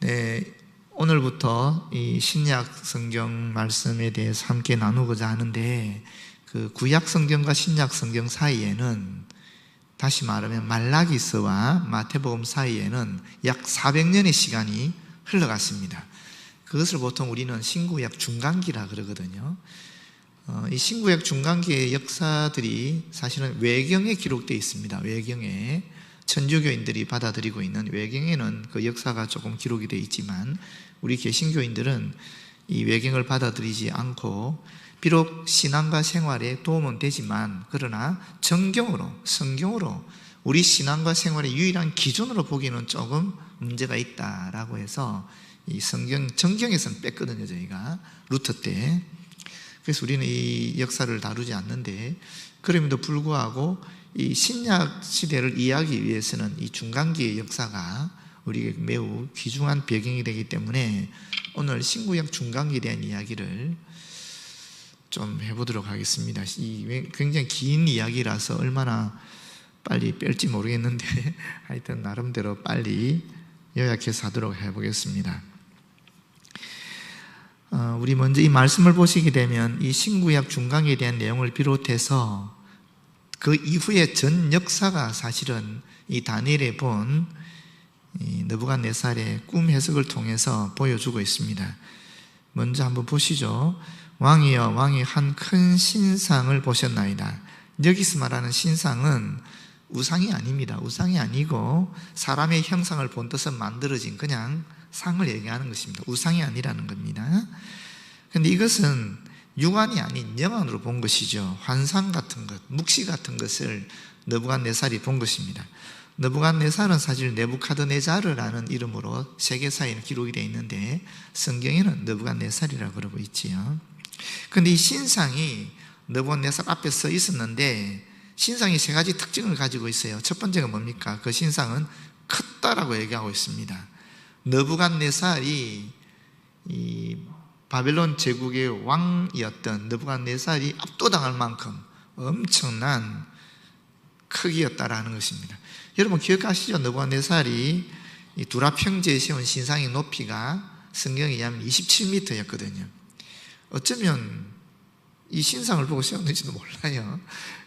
네, 오늘부터 이 신약 성경 말씀에 대해서 함께 나누고자 하는데, 그 구약 성경과 신약 성경 사이에는, 다시 말하면 말라기서와 마태복음 사이에는 약 400년의 시간이 흘러갔습니다. 그것을 보통 우리는 신구약 중간기라 그러거든요. 이 신구약 중간기의 역사들이 사실은 외경에 기록되어 있습니다. 외경에 천주교인들이 받아들이고 있는 외경에는 그 역사가 조금 기록이 되어 있지만, 우리 개신교인들은 이 외경을 받아들이지 않고, 비록 신앙과 생활에 도움은 되지만 그러나 정경으로, 성경으로 우리 신앙과 생활의 유일한 기준으로 보기는 조금 문제가 있다라고 해서 이 성경, 정경에서는 뺐거든요, 저희가 루터 때. 그래서 우리는 이 역사를 다루지 않는데, 그럼에도 불구하고 이 신약 시대를 이해하기 위해서는 이 중간기의 역사가 우리에게 매우 귀중한 배경이 되기 때문에 오늘 신구약 중간기에 대한 이야기를 좀 해보도록 하겠습니다. 이 굉장히 긴 이야기라서 얼마나 빨리 뺄지 모르겠는데 하여튼 나름대로 빨리 요약해서 하도록 해보겠습니다. 우리 먼저 이 말씀을 보시게 되면 이 신구약 중간기에 대한 내용을 비롯해서 그 이후의 전 역사가 사실은 이 다니엘에 본 느부갓네살의 꿈 해석을 통해서 보여주고 있습니다. 먼저 한번 보시죠. 왕이여, 왕이 한 큰 신상을 보셨나이다. 여기서 말하는 신상은 우상이 아닙니다. 우상이 아니고 사람의 형상을 본떠서 만들어진 그냥 상을 얘기하는 것입니다. 우상이 아니라는 겁니다. 그런데 이것은 육안이 아닌 영안으로 본 것이죠. 환상 같은 것, 묵시 같은 것을 느부갓네살이 본 것입니다. 느부갓네살은 사실 네부카드네자르라는 이름으로 세계사에는 기록이 되어 있는데 성경에는 느부갓네살이라고 그러고 있지요. 그런데 이 신상이 느부갓네살 앞에 서 있었는데, 신상이 세 가지 특징을 가지고 있어요. 첫 번째가 뭡니까? 그 신상은 컸다라고 얘기하고 있습니다. 느부갓네살이 이 바벨론 제국의 왕이었던 느부갓네살이 압도당할 만큼 엄청난 크기였다라는 것입니다. 여러분 기억하시죠? 느부갓네살이 이 두라 평지에 세운 신상의 높이가 성경에 의하면 27m였거든요. 어쩌면 이 신상을 보고 세웠는지도 몰라요.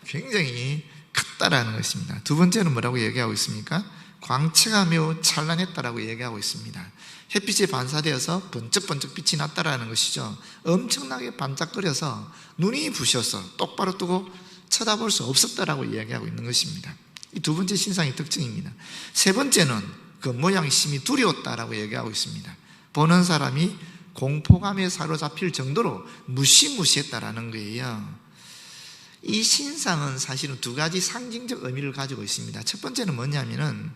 굉장히 컸다라는 것입니다. 두 번째는 뭐라고 얘기하고 있습니까? 광채가 매우 찬란했다라고 얘기하고 있습니다. 햇빛에 반사되어서 번쩍번쩍 빛이 났다라는 것이죠. 엄청나게 반짝거려서 눈이 부셔서 똑바로 뜨고 쳐다볼 수 없었다라고 이야기하고 있는 것입니다. 이 두 번째 신상의 특징입니다. 세 번째는 그 모양이 심히 두려웠다라고 얘기하고 있습니다. 보는 사람이 공포감에 사로잡힐 정도로 무시무시했다라는 거예요. 이 신상은 사실은 두 가지 상징적 의미를 가지고 있습니다. 첫 번째는 뭐냐면은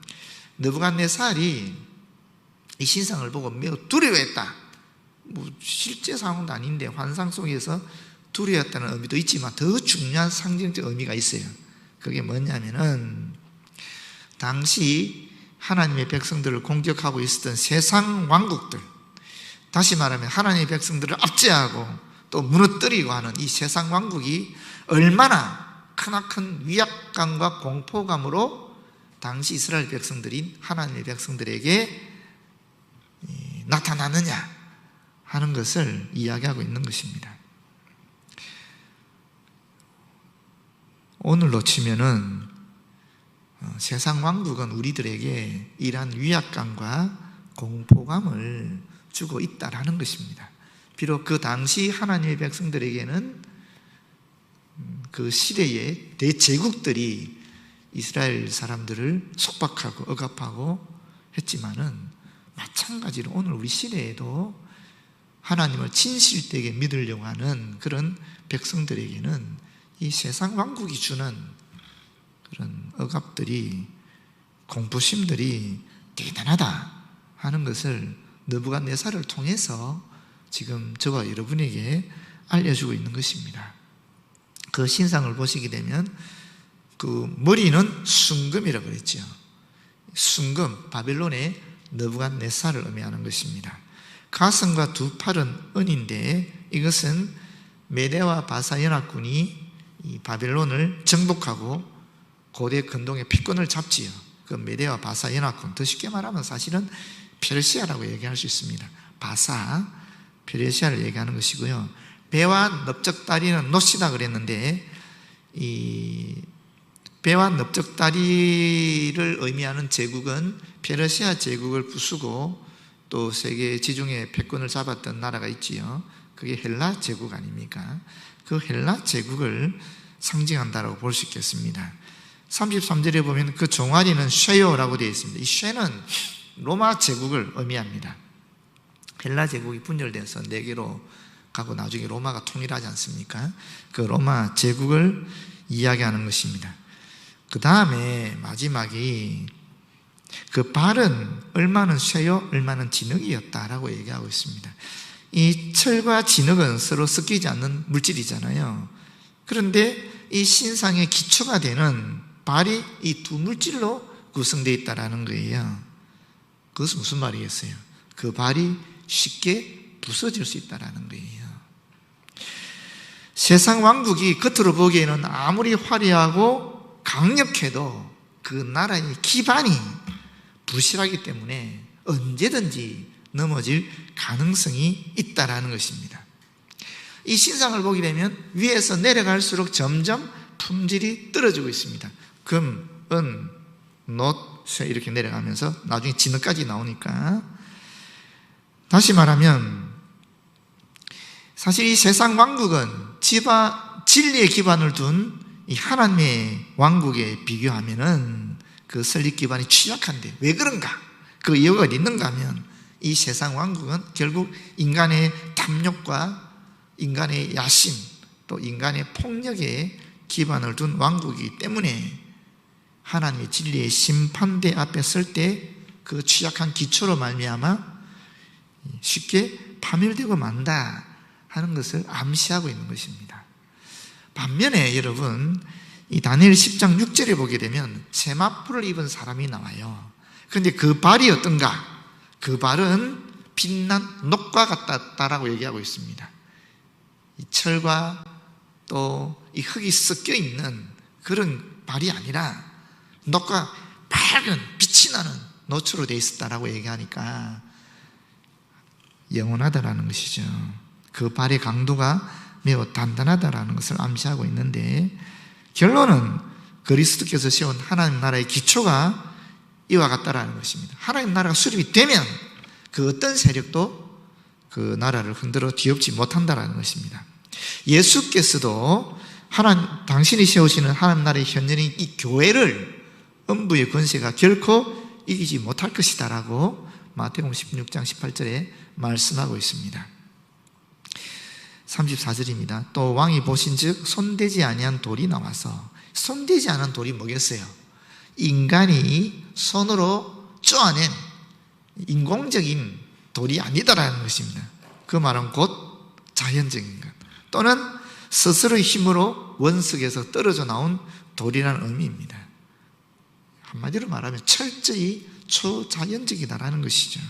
느부갓네살이 이 신상을 보고 매우 두려워했다. 실제 상황도 아닌데 환상 속에서 두려웠다는 의미도 있지만 더 중요한 상징적 의미가 있어요. 그게 뭐냐면은 당시 하나님의 백성들을 공격하고 있었던 세상 왕국들, 다시 말하면 하나님의 백성들을 압제하고 또 무너뜨리고 하는 이 세상 왕국이 얼마나 크나큰 위압감과 공포감으로 당시 이스라엘 백성들인 하나님의 백성들에게 나타나느냐 하는 것을 이야기하고 있는 것입니다. 오늘로 치면은 세상 왕국은 우리들에게 이러한 위압감과 공포감을 주고 있다라는 것입니다. 비록 그 당시 하나님의 백성들에게는 그 시대의 대제국들이 이스라엘 사람들을 속박하고 억압하고 했지만은 마찬가지로 오늘 우리 시대에도 하나님을 진실되게 믿으려고 하는 그런 백성들에게는 이 세상 왕국이 주는 그런 억압들이, 공포심들이 대단하다 하는 것을 느부갓네살을 통해서 지금 저와 여러분에게 알려주고 있는 것입니다. 그 신상을 보시게 되면 그 머리는 순금이라고 그랬죠. 순금, 바벨론의 느부갓네살을 의미하는 것입니다. 가슴과 두 팔은 은인데 이것은 메대와 바사 연합군이 이 바벨론을 정복하고 고대 근동의 패권을 잡지요. 그 메대와 바사 연합군, 더 쉽게 말하면 사실은 페르시아라고 얘기할 수 있습니다. 바사, 페르시아를 얘기하는 것이고요. 배와 넓적다리는 노시다 그랬는데, 이 배와 넓적다리를 의미하는 제국은 페르시아 제국을 부수고 또 세계 지중해 패권을 잡았던 나라가 있지요. 그게 헬라 제국 아닙니까? 그 헬라 제국을 상징한다고 볼 수 있겠습니다. 33절에 보면 그 종아리는 쉐요라고 되어 있습니다. 이 쉐는 로마 제국을 의미합니다. 헬라 제국이 분열돼서 4개로 가고 나중에 로마가 통일하지 않습니까? 그 로마 제국을 이야기하는 것입니다. 그 다음에 마지막이 그 발은 얼마는 쇠요, 얼마는 진흙이었다라고 얘기하고 있습니다. 이 철과 진흙은 서로 섞이지 않는 물질이잖아요. 그런데 이 신상의 기초가 되는 발이 이 두 물질로 구성되어 있다는 거예요. 그것은 무슨 말이겠어요? 그 발이 쉽게 부서질 수 있다는 거예요. 세상 왕국이 겉으로 보기에는 아무리 화려하고 강력해도 그 나라의 기반이 부실하기 때문에 언제든지 넘어질 가능성이 있다는 것입니다. 이 신상을 보게 되면 위에서 내려갈수록 점점 품질이 떨어지고 있습니다. 금, 은, 놋, 쇠 이렇게 내려가면서 나중에 진흙까지 나오니까, 다시 말하면 사실 이 세상 왕국은 진리의 기반을 둔 이 하나님의 왕국에 비교하면은 그 설립 기반이 취약한데 왜 그런가? 그 이유가 어디 있는가 하면 이 세상 왕국은 결국 인간의 탐욕과 인간의 야심 또 인간의 폭력에 기반을 둔 왕국이기 때문에 하나님의 진리의 심판대 앞에 설 때 그 취약한 기초로 말미암아 쉽게 파멸되고 만다 하는 것을 암시하고 있는 것입니다. 반면에 여러분 이 다니엘 10장 6절에 보게 되면 세마포를 입은 사람이 나와요. 그런데 그 발이 어떤가? 그 발은 빛난 녹과 같다라고 얘기하고 있습니다. 이 철과 또 이 흙이 섞여 있는 그런 발이 아니라 녹과 밝은 빛이 나는 노초로 되어 있었다라고 얘기하니까 영원하다라는 것이죠. 그 발의 강도가 매우 단단하다라는 것을 암시하고 있는데, 결론은 그리스도께서 세운 하나님 나라의 기초가 이와 같다라는 것입니다. 하나님 나라가 수립이 되면 그 어떤 세력도 그 나라를 흔들어 뒤엎지 못한다라는 것입니다. 예수께서도 당신이 세우시는 하나님 나라의 현현인 이 교회를 음부의 권세가 결코 이기지 못할 것이다 라고 마태복음 16장 18절에 말씀하고 있습니다. 34절입니다. 또 왕이 보신즉 손대지 아니한 돌이 나와서, 손대지 않은 돌이 뭐겠어요? 인간이 손으로 쪼아낸 인공적인 돌이 아니다라는 것입니다. 그 말은 곧 자연적인 것 또는 스스로의 힘으로 원석에서 떨어져 나온 돌이라는 의미입니다. 한마디로 말하면 철저히 초자연적이다라는 것이죠.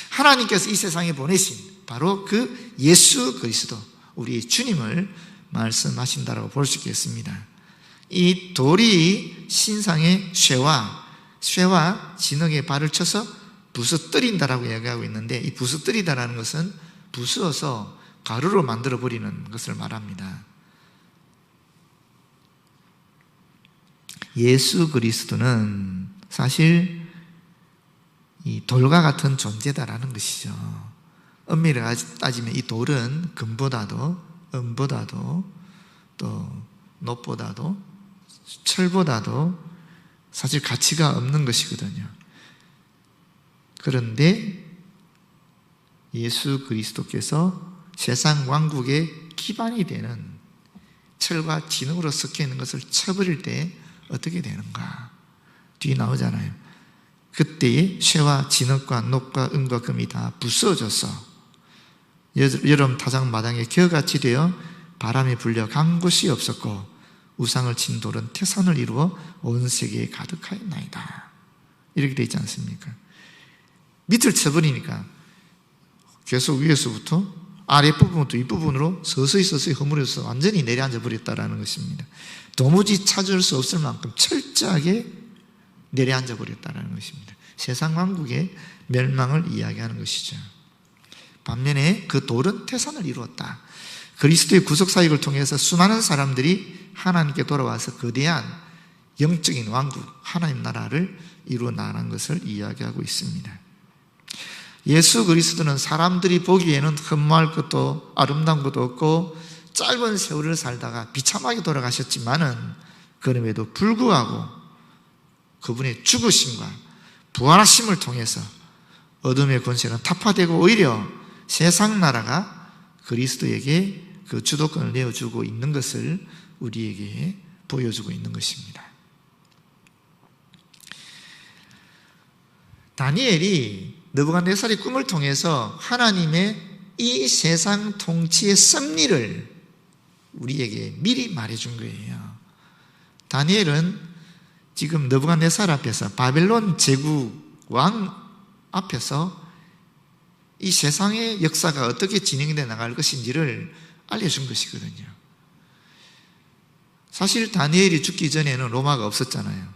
하나님께서 이 세상에 보내신 바로 그 예수 그리스도 우리 주님을 말씀하신다라고 볼 수 있겠습니다. 이 돌이 신상의 쇠와 진흙의 발을 쳐서 부서뜨린다라고 얘기하고 있는데, 이 부서뜨리다라는 것은 부수어서 가루로 만들어버리는 것을 말합니다. 예수 그리스도는 사실 이 돌과 같은 존재다라는 것이죠. 엄밀히 따지면 이 돌은 금보다도 은보다도 또 놋보다도 철보다도 사실 가치가 없는 것이거든요. 그런데 예수 그리스도께서 세상 왕국의 기반이 되는 철과 진흙으로 섞여 있는 것을 쳐버릴 때 어떻게 되는가? 뒤에 나오잖아요. 그때에 쇠와 진흙과 녹과 은과 금이 다 부서져서 여름 타작 마당에 겨같이 되어 바람이 불려 간 곳이 없었고 우상을 친 돌은 태산을 이루어 온 세계에 가득하였나이다. 이렇게 되어 있지 않습니까? 밑을 쳐버리니까 계속 위에서부터 아랫부분부터 윗부분으로 서서히 허물어서 완전히 내려앉아 버렸다는 것입니다. 도무지 찾을 수 없을 만큼 철저하게 내려앉아 버렸다는 것입니다. 세상 왕국의 멸망을 이야기하는 것이죠. 반면에 그 돌은 태산을 이루었다. 그리스도의 구속사역을 통해서 수많은 사람들이 하나님께 돌아와서 거대한 영적인 왕국, 하나님 나라를 이루어 나가는 것을 이야기하고 있습니다. 예수 그리스도는 사람들이 보기에는 흠모할 것도 아름다운 것도 없고 짧은 세월을 살다가 비참하게 돌아가셨지만은 그럼에도 불구하고 그분의 죽으심과 부활하심을 통해서 어둠의 권세는 타파되고 오히려 세상 나라가 그리스도에게 그 주도권을 내어주고 있는 것을 우리에게 보여주고 있는 것입니다. 다니엘이 느부갓네살의 꿈을 통해서 하나님의 이 세상 통치의 섭리를 우리에게 미리 말해준 거예요. 다니엘은 지금 느부갓네살 앞에서, 바벨론 제국 왕 앞에서 이 세상의 역사가 어떻게 진행되어 나갈 것인지를 알려준 것이거든요. 사실 다니엘이 죽기 전에는 로마가 없었잖아요.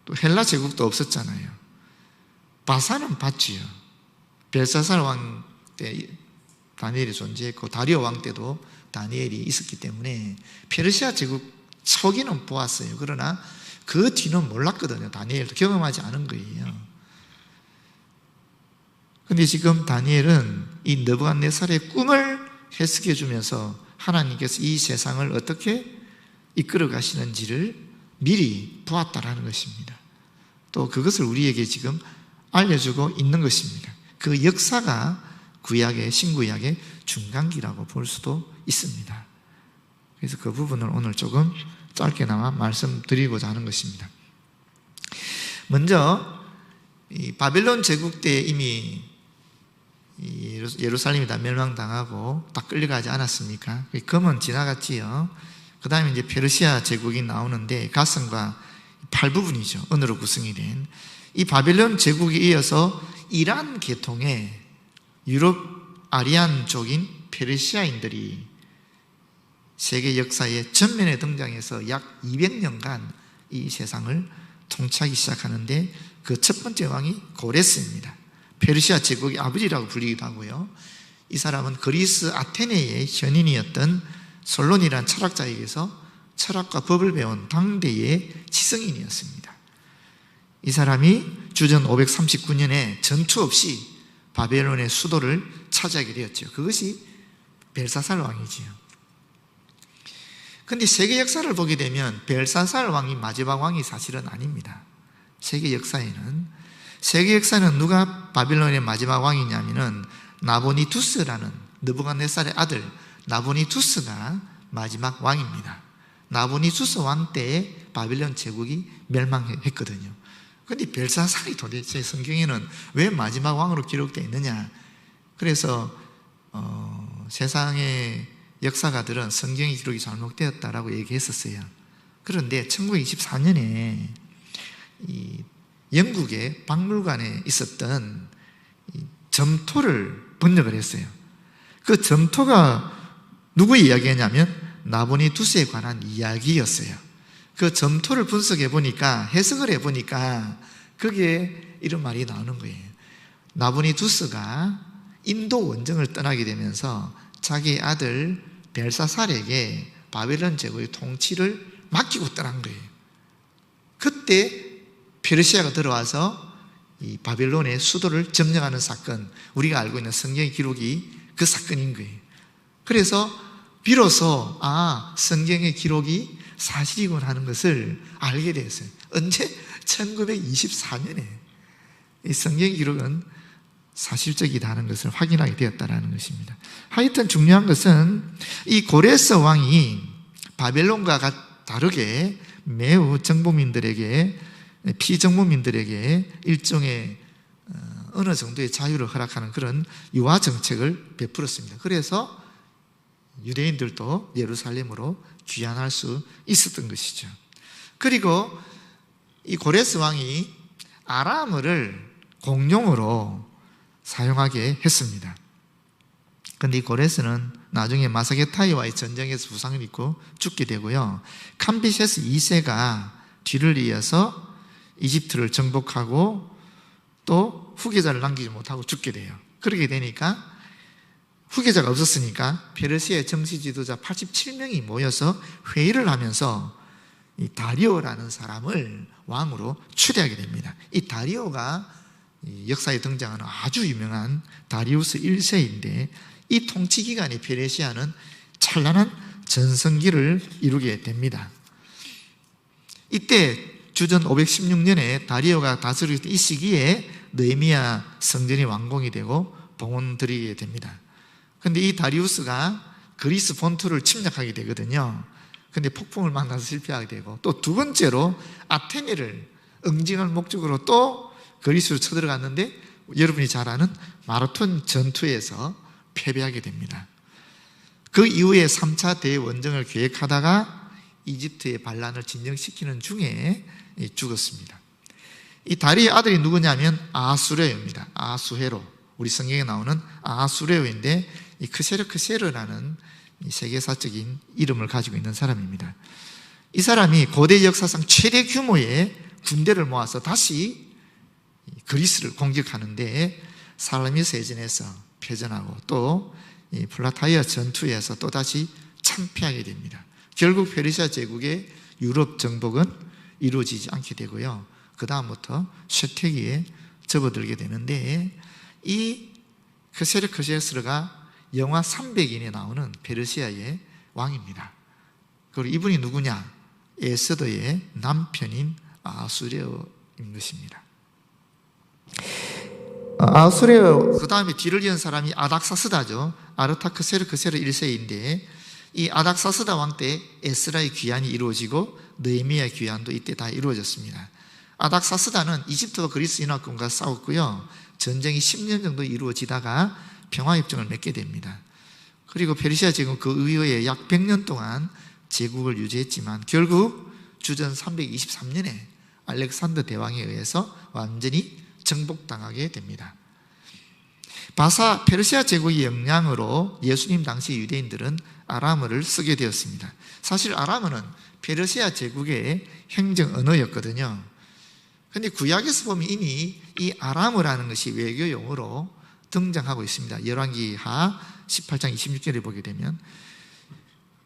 또 헬라 제국도 없었잖아요. 바사는 봤지요. 벨사살 왕 때 다니엘이 존재했고 다리오 왕 때도 다니엘이 있었기 때문에 페르시아 제국 초기는 보았어요. 그러나 그 뒤는 몰랐거든요. 다니엘도 경험하지 않은 거예요. 그런데 지금 다니엘은 이 느부갓네살의 꿈을 해석해 주면서 하나님께서 이 세상을 어떻게 이끌어 가시는지를 미리 보았다라는 것입니다. 또 그것을 우리에게 지금 알려주고 있는 것입니다. 그 역사가 구약의, 신구약의 중간기라고 볼 수도 있습니다. 그래서 그 부분을 오늘 조금 짧게나마 말씀드리고자 하는 것입니다. 먼저 이 바벨론 제국 때 이미 예루살렘이 다 멸망당하고 다 끌려가지 않았습니까? 금은 지나갔지요. 그 다음에 이제 페르시아 제국이 나오는데 가성과 팔부분이죠. 은으로 구성이 된 이 바벨론 제국에 이어서 이란 계통의 유럽 아리안족인 페르시아인들이 세계 역사의 전면에 등장해서 약 200년간 이 세상을 통치하기 시작하는데 그 첫 번째 왕이 고레스입니다. 페르시아 제국의 아버지라고 불리기도 하고요. 이 사람은 그리스 아테네의 현인이었던 솔론이라는 철학자에게서 철학과 법을 배운 당대의 지성인이었습니다. 이 사람이 주전 539년에 전투 없이 바벨론의 수도를 차지하게 되었죠. 그것이 벨사살 왕이지요. 그런데 세계 역사를 보게 되면 벨사살 왕이 마지막 왕이 사실은 아닙니다. 세계 역사는 누가 바벨론의 마지막 왕이냐면은 나보니두스라는 느부갓네살의 아들 나보니두스가 마지막 왕입니다. 나보니두스 왕 때에 바벨론 제국이 멸망했거든요. 그런데 벨사살이 도대체 성경에는 왜 마지막 왕으로 기록되어 있느냐? 그래서 세상의 역사가들은 성경의 기록이 잘못되었다라고 얘기했었어요. 그런데 1924년에 이 영국의 박물관에 있었던 점토를 번역을 했어요. 그 점토가 누구 이야기냐면 나보니두스에 관한 이야기였어요. 그 점토를 분석해 보니까, 해석을 해 보니까 그게 이런 말이 나오는 거예요. 나보니두스가 인도 원정을 떠나게 되면서 자기 아들 벨사살에게 바벨론 제국의 통치를 맡기고 떠난 거예요. 그때 페르시아가 들어와서 이 바벨론의 수도를 점령하는 사건, 우리가 알고 있는 성경의 기록이 그 사건인 거예요. 그래서 비로소 성경의 기록이 사실이군 하는 것을 알게 됐어요. 언제? 1924년에 이 성경 기록은 사실적이다는 것을 확인하게 되었다는 것입니다. 하여튼 중요한 것은 이 고레스 왕이 바벨론과 다르게 매우 정복민들에게, 피정복민들에게 일종의 어느 정도의 자유를 허락하는 그런 유화 정책을 베풀었습니다. 그래서 유대인들도 예루살렘으로 귀환할 수 있었던 것이죠. 그리고 이 고레스 왕이 아람어를 공용어로 사용하게 했습니다. 그런데 이 고레스는 나중에 마사게타이와의 전쟁에서 부상을 입고 죽게 되고요. 캄비세스 2세가 뒤를 이어서 이집트를 정복하고 또 후계자를 남기지 못하고 죽게 돼요. 그렇게 되니까 후계자가 없었으니까 페르시아의 정치 지도자 87명이 모여서 회의를 하면서 이 다리오라는 사람을 왕으로 추대하게 됩니다. 이 다리오가 역사에 등장하는 아주 유명한 다리우스 1세인데 이 통치 기간에 페르시아는 찬란한 전성기를 이루게 됩니다. 이때 주전 516년에 다리오가 다스릴 때 이 시기에 느헤미야 성전이 완공이 되고 봉헌 드리게 됩니다. 근데 이 다리우스가 그리스 본토를 침략하게 되거든요. 근데 폭풍을 만나서 실패하게 되고, 또 두 번째로 아테네를 응징할 목적으로 또 그리스로 쳐들어갔는데 여러분이 잘 아는 마라톤 전투에서 패배하게 됩니다. 그 이후에 3차 대원정을 계획하다가 이집트의 반란을 진정시키는 중에 죽었습니다. 이 다리의 아들이 누구냐면 아수레오입니다. 아수헤로, 우리 성경에 나오는 아수레오인데 이 크세르크세르라는 세계사적인 이름을 가지고 있는 사람입니다. 이 사람이 고대 역사상 최대 규모의 군대를 모아서 다시 그리스를 공격하는데 살라미스해전에서 패전하고 또 플라타이아 전투에서 또다시 참패하게 됩니다. 결국 페르시아 제국의 유럽 정복은 이루어지지 않게 되고요. 그 다음부터 쇠퇴기에 접어들게 되는데 이 크세르크세스르가 영화 300인에 나오는 페르시아의 왕입니다. 그리고 이분이 누구냐? 에스더의 남편인 아수레오인 것입니다. 아수레오, 그 다음에 뒤를 이은 사람이 아닥사스다죠. 아르타크세르크세르 1세인데 이 아닥사스다 왕 때 에스라의 귀환이 이루어지고 느헤미야 귀환도 이때 다 이루어졌습니다. 아닥사스다는 이집트와 그리스 연합군과 싸웠고요. 전쟁이 10년 정도 이루어지다가 평화협정을 맺게 됩니다. 그리고 페르시아 제국 그 이후에 약 100년 동안 제국을 유지했지만 결국 주전 323년에 알렉산더 대왕에 의해서 완전히 정복당하게 됩니다. 페르시아 제국의 영향으로 예수님 당시 유대인들은 아람어를 쓰게 되었습니다. 사실 아람어는 페르시아 제국의 행정 언어였거든요. 그런데 구약에서 보면 이미 이 아람어라는 것이 외교용어로 등장하고 있습니다. 열왕기하 18장 26절에 보게 되면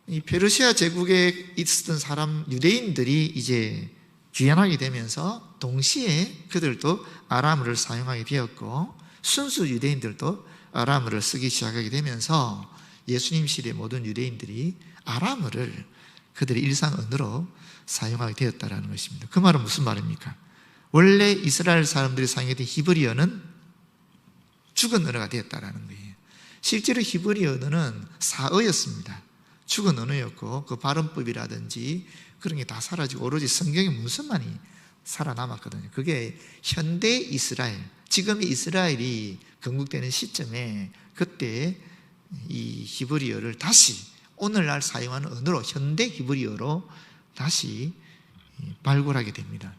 이 페르시아 제국에 있었던 사람 유대인들이 이제 귀환하게 되면서 동시에 그들도 아람어를 사용하게 되었고 순수 유대인들도 아람어를 쓰기 시작하게 되면서 예수님 시대 모든 유대인들이 아람어를 그들의 일상 언어로 사용하게 되었다는 것입니다. 그 말은 무슨 말입니까? 원래 이스라엘 사람들이 사용했던 히브리어는 죽은 언어가 되었다는 거예요. 실제로 히브리 언어는 사어였습니다. 죽은 언어였고 그 발음법이라든지 그런 게 다 사라지고 오로지 성경의 문서만이 살아남았거든요. 그게 현대 이스라엘, 지금의 이스라엘이 건국되는 시점에 그때 이 히브리어를 다시 오늘날 사용하는 언어로, 현대 히브리어로 다시 발굴하게 됩니다.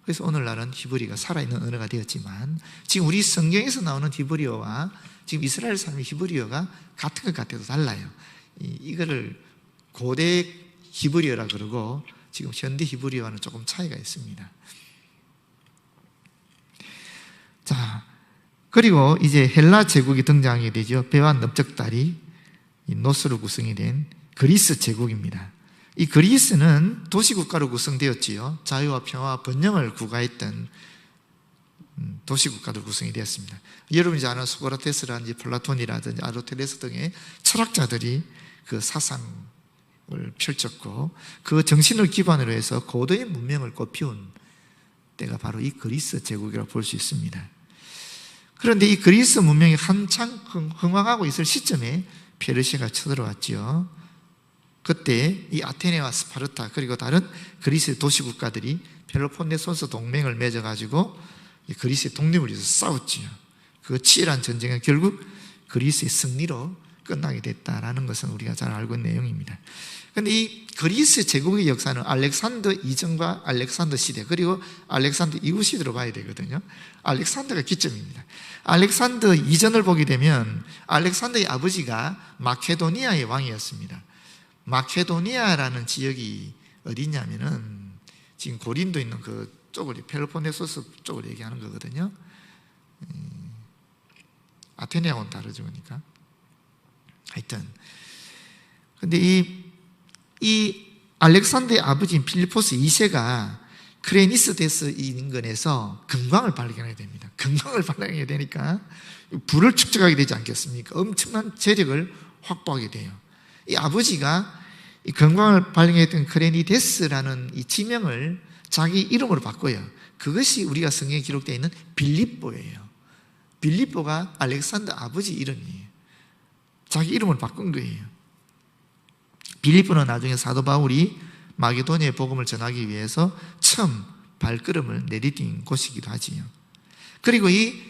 그래서 오늘날은 히브리가 살아있는 언어가 되었지만 지금 우리 성경에서 나오는 히브리어와 지금 이스라엘 사람의 히브리어가 같은 것 같아도 달라요. 이거를 고대 히브리어라 그러고 지금 현대 히브리어와는 조금 차이가 있습니다. 자, 그리고 이제 헬라 제국이 등장하게 되죠. 배와 넓적다리 노스로 구성이 된 그리스 제국입니다. 이 그리스는 도시국가로 구성되었지요. 자유와 평화와 번영을 구가했던 도시국가로 구성이 되었습니다. 여러분이 잘 아는 소크라테스라든지 플라톤이라든지 아리스토텔레스 등의 철학자들이 그 사상을 펼쳤고 그 정신을 기반으로 해서 고도의 문명을 꽃피운 때가 바로 이 그리스 제국이라고 볼 수 있습니다. 그런데 이 그리스 문명이 한창 흥황하고 있을 시점에 페르시아가 쳐들어왔지요. 그때 이 아테네와 스파르타 그리고 다른 그리스 도시국가들이 펠로폰네소스 동맹을 맺어가지고 그리스의 독립을 위해서 싸웠지요. 그 치열한 전쟁은 결국 그리스의 승리로 끝나게 됐다라는 것은 우리가 잘 알고 있는 내용입니다. 그런데 이 그리스 제국의 역사는 알렉산더 이전과 알렉산더 시대 그리고 알렉산더 이후 시대로 봐야 되거든요. 알렉산더가 기점입니다. 알렉산더 이전을 보게 되면 알렉산더의 아버지가 마케도니아의 왕이었습니다. 마케도니아라는 지역이 어디냐면은 지금 고린도 있는 그 쪽을 펠로폰네소스 쪽을 얘기하는 거거든요. 아테네하고는 다르죠. 그러니까 하여튼 근데 이 알렉산더의 아버지인 필리포스 2세가 크레니스데스 인근에서 금광을 발견하게 됩니다. 금광을 발견하게 되니까 부를 축적하게 되지 않겠습니까? 엄청난 재력을 확보하게 돼요. 이 아버지가 이 금광을 발견했던 크레니데스라는 이 지명을 자기 이름으로 바꿔요. 그것이 우리가 성경에 기록되어 있는 빌립보예요. 빌립보가 알렉산더 아버지 이름이에요. 자기 이름을 바꾼 거예요. 빌립보는 나중에 사도 바울이 마게도니아의 복음을 전하기 위해서 처음 발걸음을 내디딘 곳이기도 하지요. 그리고 이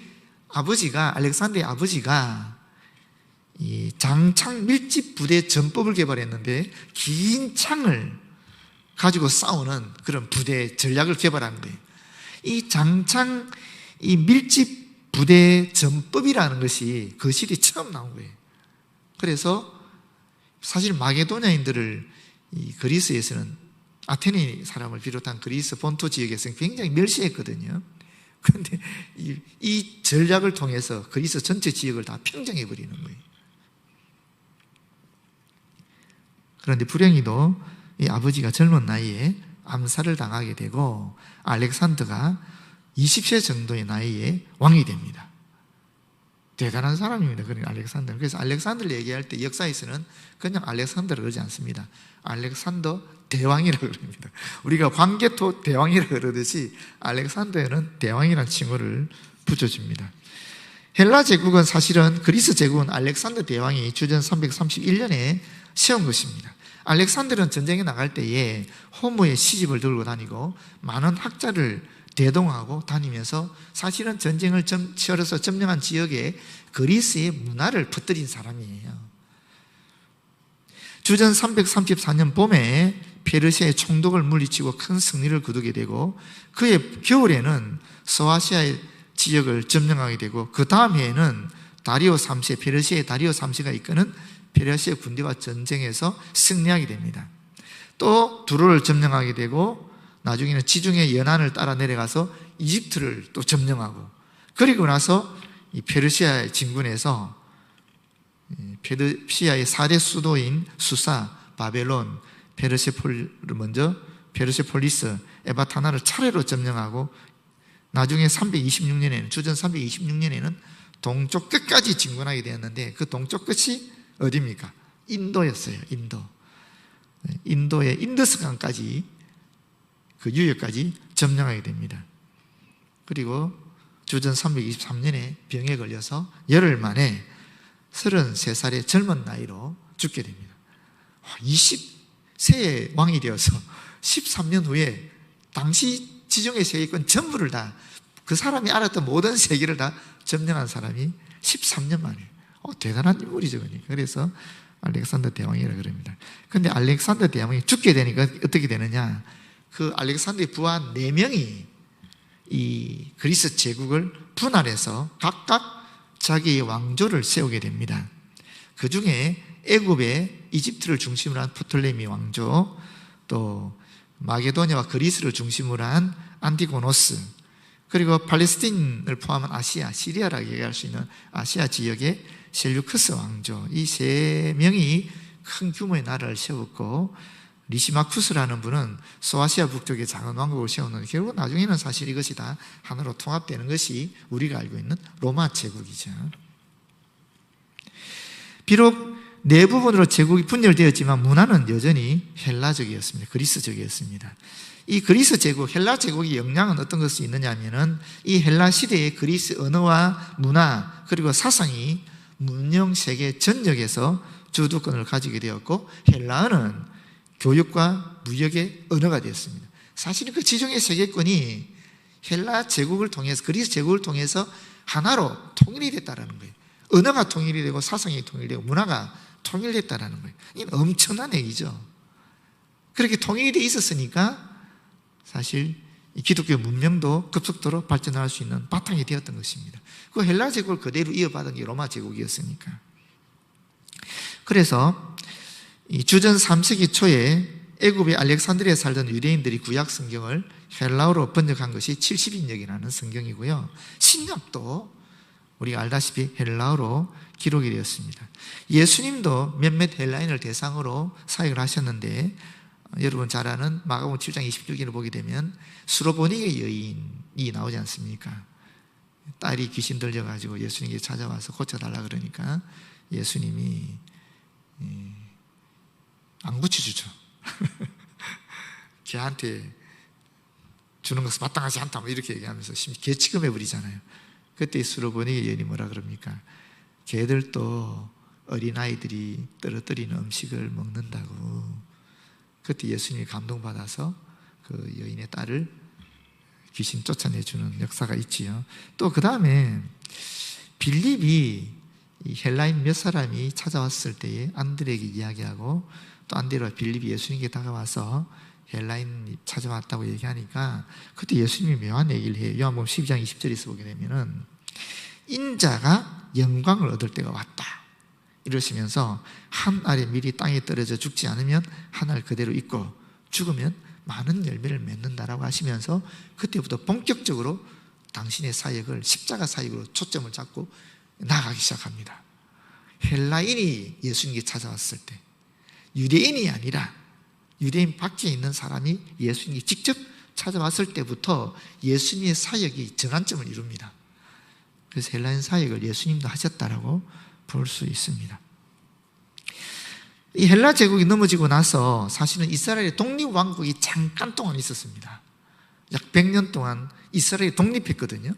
아버지가, 알렉산더의 아버지가 이 장창 밀집 부대 전법을 개발했는데 긴 창을 가지고 싸우는 그런 부대 전략을 개발하는데 이 장창 이 밀집 부대 전법이라는 것이 거실이 처음 나온 거예요. 그래서 사실 마게도냐인들을 이 그리스에서는 아테네 사람을 비롯한 그리스 본토 지역에서는 굉장히 멸시했거든요. 그런데 이 전략을 통해서 그리스 전체 지역을 다 평정해버리는 거예요. 그런데 불행히도 이 아버지가 젊은 나이에 암살을 당하게 되고 알렉산더가 20세 정도의 나이에 왕이 됩니다. 대단한 사람입니다. 그러니까 알렉산더. 그래서 알렉산더를 얘기할 때 역사에서는 그냥 알렉산더를 그러지 않습니다. 알렉산더 대왕이라고 그럽니다. 우리가 광개토 대왕이라고 그러듯이 알렉산더에는 대왕이라는 칭호를 붙여줍니다. 헬라 제국은 사실은 그리스 제국은 알렉산더 대왕이 주전 331년에 세운 것입니다. 알렉산더는 전쟁에 나갈 때에 호모의 시집을 들고 다니고 많은 학자를 대동하고 다니면서 사실은 전쟁을 치러서 점령한 지역에 그리스의 문화를 퍼뜨린 사람이에요. 주전 334년 봄에 페르시아의 총독을 물리치고 큰 승리를 거두게 되고 그의 겨울에는 소아시아의 지역을 점령하게 되고 그 다음 해에는 다리오 3세, 페르시아의 다리오 3세가 이끄는 페르시아 군대와 전쟁에서 승리하게 됩니다. 또 두로를 점령하게 되고 나중에는 지중해 연안을 따라 내려가서 이집트를 또 점령하고 그리고 나서 이 페르시아의 진군에서 페르시아의 4대 수도인 수사, 바벨론, 페르세폴리스, 에바타나를 차례로 점령하고 나중에 326년에는 주전 326년에는 동쪽 끝까지 진군하게 되었는데 그 동쪽 끝이 어디입니까? 인도였어요. 인도의 인더스강까지 그 유역까지 점령하게 됩니다. 그리고 주전 323년에 병에 걸려서 열흘 만에 33살의 젊은 나이로 죽게 됩니다. 20세의 왕이 되어서 13년 후에 당시 지중해 세계권 전부를 다 그 사람이 알았던 모든 세계를 다 점령한 사람이 13년 만에 대단한 인물이죠. 그래서 알렉산더 대왕이라고 그럽니다. 그런데 알렉산더 대왕이 죽게 되니까 어떻게 되느냐? 그 알렉산더의 부하 4명이 이 그리스 제국을 분할해서 각각 자기의 왕조를 세우게 됩니다. 그 중에 애굽의 이집트를 중심으로 한 프톨레미 왕조, 또 마게도니아와 그리스를 중심으로 한 안티고노스, 그리고 팔레스틴을 포함한 아시아, 시리아라고 얘기할 수 있는 아시아 지역의 셀류크스 왕조, 이 3명이 큰 규모의 나라를 세웠고 리시마쿠스라는 분은 소아시아 북쪽의 작은 왕국을 세웠는데 결국 나중에는 사실 이것이 다 하나로 통합되는 것이 우리가 알고 있는 로마 제국이죠. 비록 네 부분으로 제국이 분열되었지만 문화는 여전히 헬라적이었습니다. 그리스적이었습니다. 이 그리스 제국, 헬라 제국의 영향은 어떤 것이 있느냐 하면은 이 헬라 시대의 그리스 언어와 문화 그리고 사상이 문명 세계 전역에서 주도권을 가지게 되었고 헬라어는 교육과 무역의 언어가 되었습니다. 사실은 그 지중해 세계권이 헬라 제국을 통해서 그리스 제국을 통해서 하나로 통일이 됐다는 거예요. 언어가 통일이 되고 사상이 통일되고 문화가 통일됐다는 거예요. 이건 엄청난 얘기죠. 그렇게 통일이 돼 있었으니까 사실 이 기독교 문명도 급속도로 발전할 수 있는 바탕이 되었던 것입니다. 그 헬라 제국을 그대로 이어받은 게 로마 제국이었으니까. 그래서 이 주전 3세기 초에 애굽의 알렉산드리아에 살던 유대인들이 구약 성경을 헬라어로 번역한 것이 70인역이라는 성경이고요. 신약도 우리가 알다시피 헬라어로 기록이 되었습니다. 예수님도 몇몇 헬라인을 대상으로 사역을 하셨는데, 여러분 잘 아는 마가복음 7장 26절을 보게 되면 수로보니게 여인이 나오지 않습니까? 딸이 귀신 들려가지고 예수님께 찾아와서 고쳐달라 그러니까 예수님이 안 고쳐주죠. 걔한테 주는 것은 마땅하지 않다 뭐 이렇게 얘기하면서 걔 취급해버리잖아요. 그때 수로보니게 여인이 뭐라 그럽니까? 걔들도 어린아이들이 떨어뜨리는 음식을 먹는다고. 그때 예수님이 감동받아서 그 여인의 딸을 귀신 쫓아내주는 역사가 있지요. 또 그 다음에 빌립이 이 헬라인 몇 사람이 찾아왔을 때에 안드레에게 이야기하고, 또 안드레와 빌립이 예수님께 다가와서 헬라인이 찾아왔다고 얘기하니까 그때 예수님이 묘한 얘기를 해요. 요한복음 12장 20절에서 보게 되면은 인자가 영광을 얻을 때가 왔다 이러시면서, 한 알이 미리 땅에 떨어져 죽지 않으면 한 알 그대로 있고 죽으면 많은 열매를 맺는다라고 하시면서 그때부터 본격적으로 당신의 사역을 십자가 사역으로 초점을 잡고 나가기 시작합니다. 헬라인이 예수님께 찾아왔을 때, 유대인이 아니라 유대인 밖에 있는 사람이 예수님께 직접 찾아왔을 때부터 예수님의 사역이 전환점을 이룹니다. 그래서 헬라인 사역을 예수님도 하셨다라고 볼 수 있습니다. 이 헬라 제국이 넘어지고 나서 사실은 이스라엘의 독립왕국이 잠깐 동안 있었습니다. 약 100년 동안 이스라엘이 독립했거든요.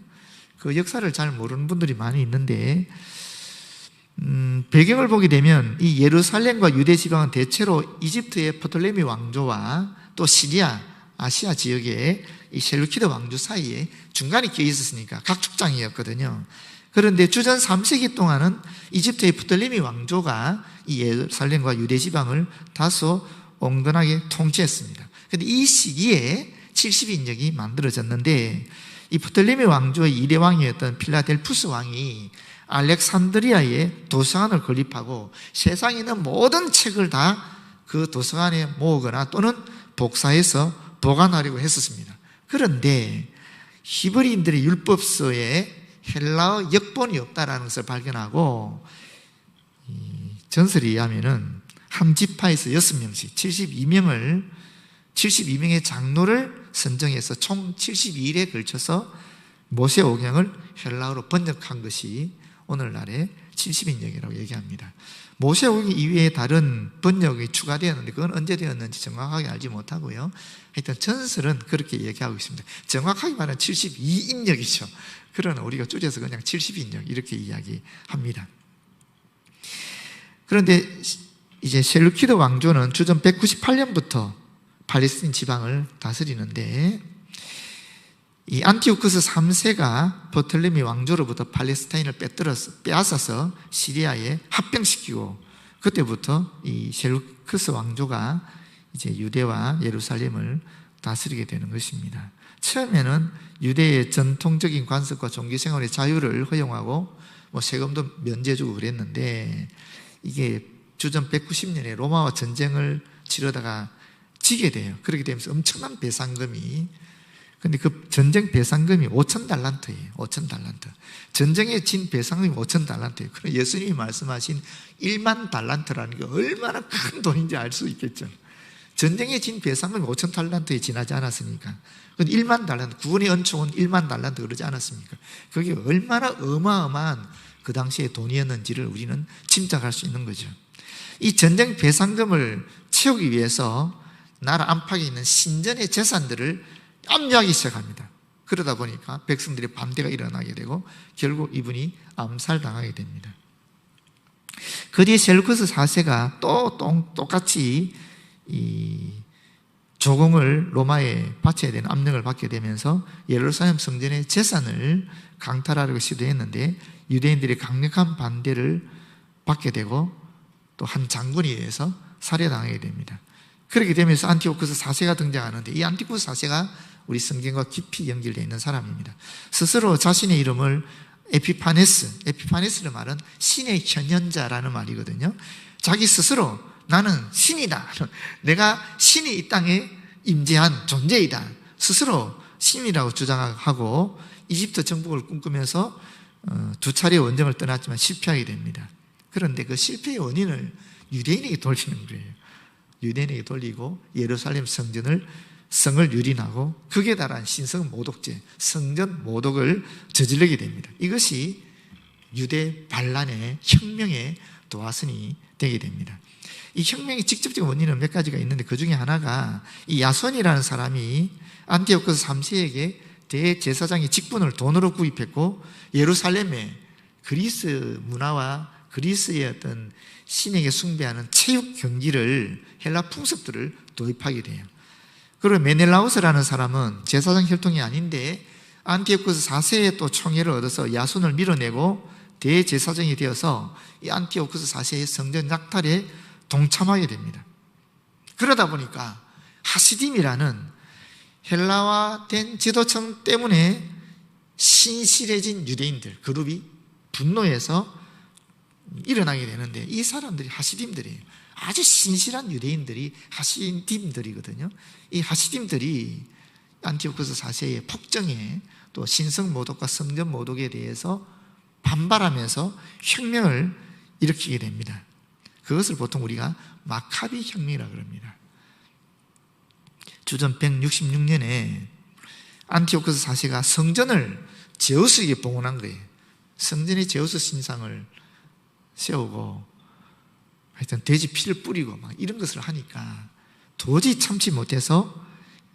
그 역사를 잘 모르는 분들이 많이 있는데, 배경을 보게 되면 이 예루살렘과 유대 지방은 대체로 이집트의 프톨레미 왕조와 또 시리아, 아시아 지역의 이 셀루키드 왕조 사이에 중간에 끼어 있었으니까 각축장이었거든요. 그런데 주전 3세기 동안은 이집트의 프톨레미 왕조가 이 예루살렘과 유대 지방을 다소 온건하게 통치했습니다. 그런데 이 시기에 70인역이 만들어졌는데, 이 프톨레미 왕조의 2대 왕이었던 필라델푸스 왕이 알렉산드리아에 도서관을 건립하고 세상에 있는 모든 책을 다 그 도서관에 모으거나 또는 복사해서 보관하려고 했었습니다. 그런데 히브리인들의 율법서에 헬라어 역본이 없다라는 것을 발견하고, 전설에 의하면은 한 지파에서 6명씩 72명의 장로를 선정해서 총 72일에 걸쳐서 모세오경을 헬라어로 번역한 것이 오늘날의 70인역이라고 얘기합니다. 모세오경 이외에 다른 번역이 추가되었는데 그건 언제 되었는지 정확하게 알지 못하고요. 하여튼 전설은 그렇게 얘기하고 있습니다. 정확하게 말하면 72인역이죠. 그러나 우리가 줄여서 그냥 70인역 이렇게 이야기합니다. 그런데 이제 셀루키드 왕조는 주전 198년부터 팔레스틴 지방을 다스리는데, 이 안티오쿠스 3세가 버틀레미 왕조로부터 팔레스타인을 빼앗아서 시리아에 합병시키고, 그때부터 이 셀루크스 왕조가 이제 유대와 예루살렘을 다스리게 되는 것입니다. 처음에는 유대의 전통적인 관습과 종교생활의 자유를 허용하고 뭐 세금도 면제해주고 그랬는데, 이게 주전 190년에 로마와 전쟁을 치르다가 지게 돼요. 그렇게 되면서 엄청난 배상금이, 근데 그 전쟁 배상금이 5,000달란트예요. 5,000달란트. 전쟁에 진 배상금이 5,000달란트예요. 그럼 예수님이 말씀하신 1만 달란트라는 게 얼마나 큰 돈인지 알 수 있겠죠. 전쟁에 진 배상금이 5,000달란트에 지나지 않았으니까. 1만 달란트, 구원의恩총은 1만 달란트 그러지 않았습니까? 그게 얼마나 어마어마한 그 당시의 돈이었는지를 우리는 짐작할 수 있는 거죠. 이 전쟁 배상금을 채우기 위해서 나라 안팎에 있는 신전의 재산들을 압류하기 시작합니다. 그러다 보니까 백성들의 반대가 일어나게 되고 결국 이분이 암살당하게 됩니다. 그 뒤에 셀루쿠스 4세가 똑같이 이 조공을 로마에 바쳐야 되는 압력을 받게 되면서 예루살렘 성전의 재산을 강탈하려고 시도했는데, 유대인들의 강력한 반대를 받게 되고 또 한 장군에 의해서 살해당하게 됩니다. 그렇게 되면서 안티오쿠스 4세가 등장하는데, 이 안티오쿠스 4세가 우리 성경과 깊이 연결되어 있는 사람입니다. 스스로 자신의 이름을 에피파네스를 말은 신의 현현자라는 말이거든요. 자기 스스로 나는 신이다, 내가 신이 이 땅에 임재한 존재이다, 스스로 신이라고 주장하고 이집트 정복을 꿈꾸면서 두 차례 원정을 떠났지만 실패하게 됩니다. 그런데 그 실패의 원인을 유대인에게 돌리는 거예요. 유대인에게 돌리고 예루살렘 성을 유린하고 극에 달한 신성 모독죄, 성전 모독을 저지르게 됩니다. 이것이 유대 반란의 혁명의 도화선이 되게 됩니다. 이 혁명의 직접적인 원인은 몇 가지가 있는데 그 중에 하나가 이 야손이라는 사람이 안티오코스 3세에게 대제사장의 직분을 돈으로 구입했고 예루살렘에 그리스 문화와 그리스의 어떤 신에게 숭배하는 체육 경기를 헬라 풍습들을 도입하게 돼요. 그리고 메넬라우스라는 사람은 제사장 혈통이 아닌데 안티오코스 4세에 또 총애를 얻어서 야손을 밀어내고 대제사장이 되어서 이 안티오코스 4세의 성전 약탈에 동참하게 됩니다. 그러다 보니까 하시딤이라는 헬라화된 지도층 때문에 신실해진 유대인들 그룹이 분노해서 일어나게 되는데 이 사람들이 하시딤들이에요. 아주 신실한 유대인들이 하시딤들이거든요. 이 하시딤들이 안티오코스 4세의 폭정에 또 신성 모독과 성전 모독에 대해서 반발하면서 혁명을 일으키게 됩니다. 그것을 보통 우리가 마카비 혁명이라고 합니다. 주전 166년에 안티오코스 4세가 성전을 제우스에게 봉헌한 거예요. 성전에 제우스 신상을 세우고 하여튼 돼지 피를 뿌리고 막 이런 것을 하니까 도저히 참지 못해서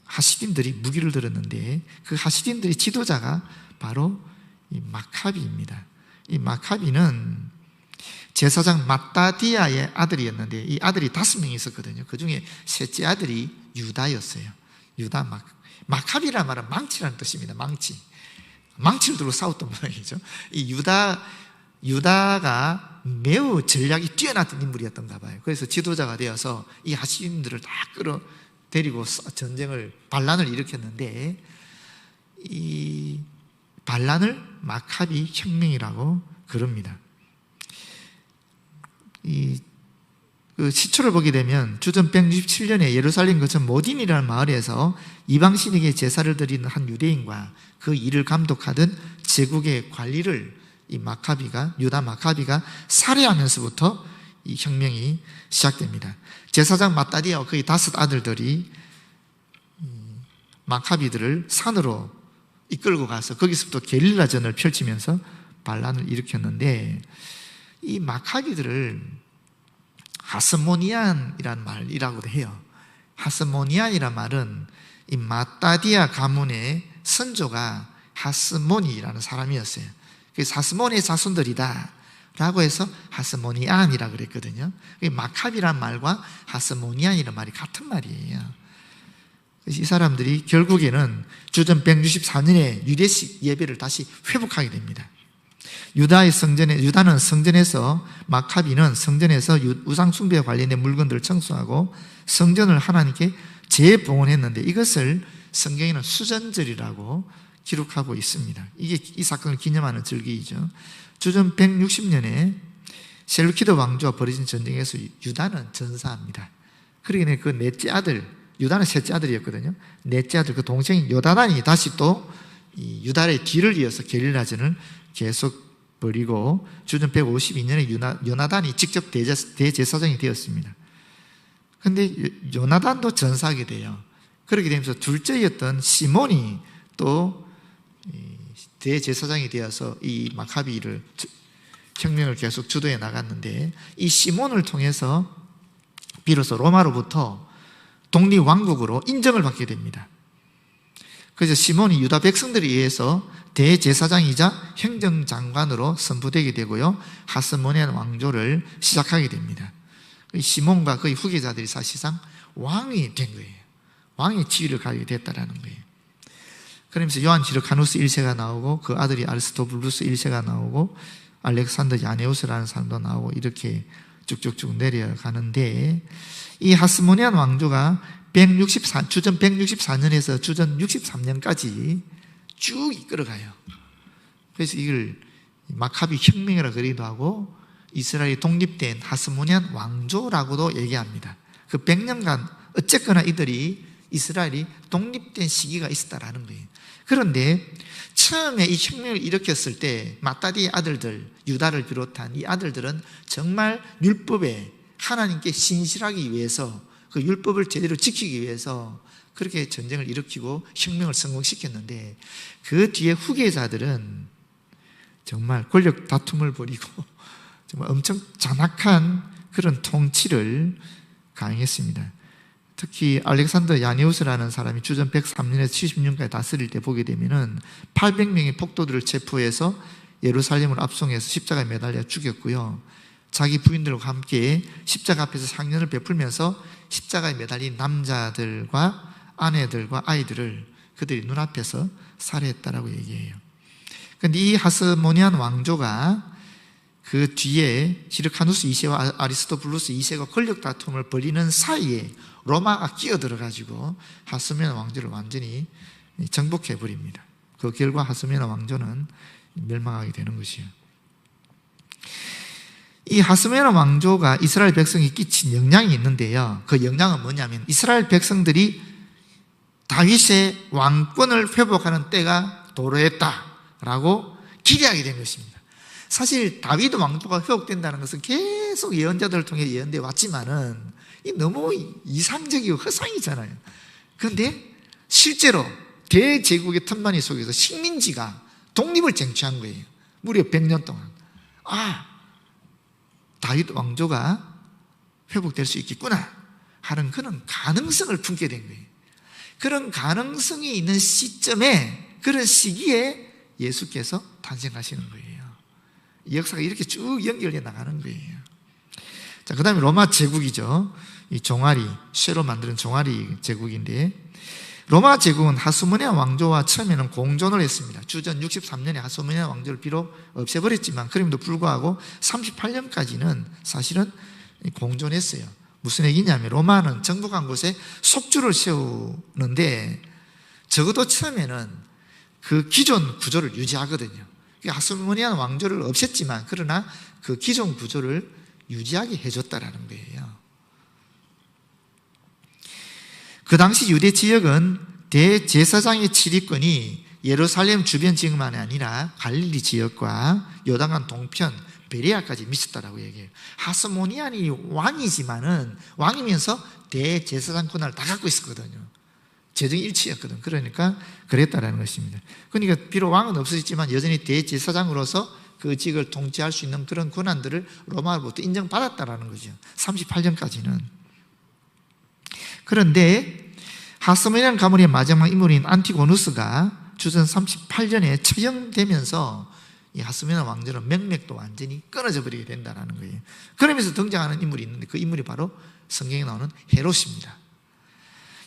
하시딤들이 무기를 들었는데 그 하시딤들의 지도자가 바로 이 마카비입니다. 이 마카비는 제사장 마따디아의 아들이었는데 이 아들이 5명이 있었거든요. 그 중에 셋째 아들이 유다였어요. 마카비라는 말은 망치라는 뜻입니다. 망치를 들고 싸웠던 모양이죠. 이 유다가 매우 전략이 뛰어났던 인물이었던가 봐요. 그래서 지도자가 되어서 이 하시딤들을 다 데리고 반란을 일으켰는데 이 반란을 마카비 혁명이라고 그럽니다. 그 시초를 보게 되면 주전 167년에 예루살렘 근처 모딘이라는 마을에서 이방신에게 제사를 드리는 한 유대인과 그 일을 감독하던 제국의 관리를 유다 마카비가 살해하면서부터 이 혁명이 시작됩니다. 제사장 마따디아와 그의 5 아들들이 마카비들을 산으로 이끌고 가서 거기서부터 게릴라전을 펼치면서 반란을 일으켰는데 이 마카비들을 하스모니안이라는 말이라고도 해요. 하스모니안이란 말은 이 마따디아 가문의 선조가 하스모니라는 사람이었어요. 그래서 하스모니의 자손들이다 라고 해서 하스모니안이라고 그랬거든요. 마카비란 말과 하스모니안이란 말이 같은 말이에요. 그래서 이 사람들이 결국에는 주전 164년에 유대식 예배를 다시 회복하게 됩니다. 유다는 성전에서, 마카비는 성전에서 우상 숭배와 관련된 물건들을 청소하고 성전을 하나님께 재봉헌했는데 이것을 성경에는 수전절이라고 기록하고 있습니다. 이게 이 사건을 기념하는 절기이죠. 주전 160년에 셀루키드 왕조와 벌어진 전쟁에서 유다는 전사합니다. 그러기에 그 넷째 아들, 유다는 셋째 아들이었거든요. 넷째 아들 그 동생인 요다단이 다시 또 유다의 뒤를 이어서 게릴라전을 계속 벌이고 주전 152년에 요나단이 직접 대제사장이 되었습니다. 그런데 요나단도 전사하게 돼요. 그렇게 되면서 둘째였던 시몬이 또 대제사장이 되어서 이 마카비를 혁명을 계속 주도해 나갔는데 이 시몬을 통해서 비로소 로마로부터 독립왕국으로 인정을 받게 됩니다. 그래서 시몬이 유다 백성들에 의해서 대제사장이자 행정장관으로 선포되게 되고요, 하스모니안 왕조를 시작하게 됩니다. 시몬과 그의 후계자들이 사실상 왕이 된 거예요. 왕의 지위를 가지게 됐다라는 거예요. 그러면서 요한 히르카누스 1세가 나오고 그 아들이 아리스토블루스 1세가 나오고 알렉산더 야네우스라는 사람도 나오고 이렇게 쭉쭉쭉 내려가는데 이 하스모니안 왕조가 주전 164년에서 주전 63년까지 쭉 이끌어가요. 그래서 이걸 마카비 혁명이라고 그러기도 하고 이스라엘이 독립된 하스모니안 왕조라고도 얘기합니다. 그 100년간 어쨌거나 이들이 이스라엘이 독립된 시기가 있었다라는 거예요. 그런데 처음에 이 혁명을 일으켰을 때 마따디의 아들들, 유다를 비롯한 이 아들들은 정말 율법에 하나님께 신실하기 위해서, 그 율법을 제대로 지키기 위해서 그렇게 전쟁을 일으키고 혁명을 성공시켰는데, 그 뒤에 후계자들은 정말 권력 다툼을 벌이고 정말 엄청 잔악한 그런 통치를 강행했습니다. 특히 알렉산더 야니우스라는 사람이 주전 103년에서 70년까지 다스릴 때 보게 되면은 800명의 폭도들을 체포해서 예루살렘을 압송해서 십자가에 매달려 죽였고요. 자기 부인들과 함께 십자가 앞에서 상년을 베풀면서 십자가에 매달린 남자들과 아내들과 아이들을 그들이 눈앞에서 살해했다라고 얘기해요. 그런데 이 하스모니안 왕조가 그 뒤에 히르카누스 2세와 아리스토블루스 2세가 권력 다툼을 벌이는 사이에 로마가 끼어들어가지고 하스모니안 왕조를 완전히 정복해버립니다. 그 결과 하스모니안 왕조는 멸망하게 되는 것이에요. 이 하스모니안 왕조가 이스라엘 백성이 끼친 영향이 있는데요. 그 영향은 뭐냐면 이스라엘 백성들이 다윗의 왕권을 회복하는 때가 도래했다라고 기대하게 된 것입니다. 사실 다윗 왕조가 회복된다는 것은 계속 예언자들을 통해 예언되어 왔지만은 너무 이상적이고 허상이잖아요. 그런데 실제로 대제국의 틈바니 속에서 식민지가 독립을 쟁취한 거예요. 무려 100년 동안. 다윗 왕조가 회복될 수 있겠구나 하는 그런 가능성을 품게 된 거예요. 그런 가능성이 있는 시점에, 그런 시기에 예수께서 탄생하시는 거예요. 이 역사가 이렇게 쭉 연결해 나가는 거예요. 자, 그 다음에 로마 제국이죠. 이 종아리, 쇠로 만드는 종아리 제국인데, 로마 제국은 하스모니안 왕조와 처음에는 공존을 했습니다. 주전 63년에 하스모니안 왕조를 비록 없애버렸지만 그럼에도 불구하고 38년까지는 사실은 공존했어요. 무슨 얘기냐면 로마는 정복한 곳에 속주를 세우는데 적어도 처음에는 그 기존 구조를 유지하거든요. 하스모니안 왕조를 없앴지만 그러나 그 기존 구조를 유지하게 해줬다라는 거예요. 그 당시 유대 지역은 대제사장의 치리권이 예루살렘 주변 지역만이 아니라 갈릴리 지역과 요단강 동편 베레아까지 미쳤다라고 얘기해요. 하스모니안이 왕이지만은 왕이면서 대제사장 권한을 다 갖고 있었거든요. 재정일치였거든. 그러니까 그랬다라는 것입니다. 그러니까 비록 왕은 없어졌지만 여전히 대제사장으로서 그 지역을 통치할 수 있는 그런 권한들을 로마로부터 인정받았다라는 거죠. 38년까지는. 그런데 하스모니안 가문의 마지막 인물인 안티고누스가 주전 38년에 처형되면서 이 하스모니안 왕조는 맥락도 완전히 끊어져 버리게 된다는 거예요. 그러면서 등장하는 인물이 있는데 그 인물이 바로 성경에 나오는 헤롯입니다.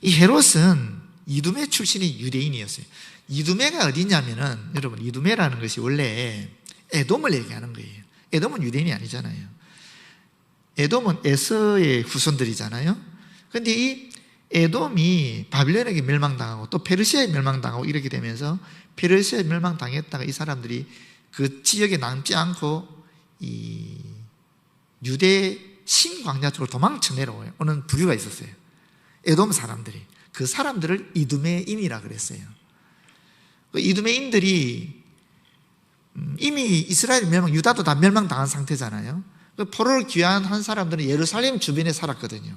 이 헤롯은 이두메 출신의 유대인이었어요. 이두메가 어디냐면은, 여러분, 이두메라는 것이 원래 에돔을 얘기하는 거예요. 에돔은 유대인이 아니잖아요. 에돔은 에서의 후손들이잖아요. 그런데 이 에돔이 바빌론에게 멸망당하고 또 페르시아에 멸망당하고 이렇게 되면서 페르시아에 멸망당했다가 이 사람들이 그 지역에 남지 않고 이 유대 신광야 쪽으로 도망쳐 내려오는 부류가 있었어요. 에돔 사람들이. 그 사람들을 이두메인이라 그랬어요. 그 이두메인들이 이미 이스라엘 멸망, 유다도 다 멸망당한 상태잖아요. 그 포로를 귀환한 사람들은 예루살렘 주변에 살았거든요.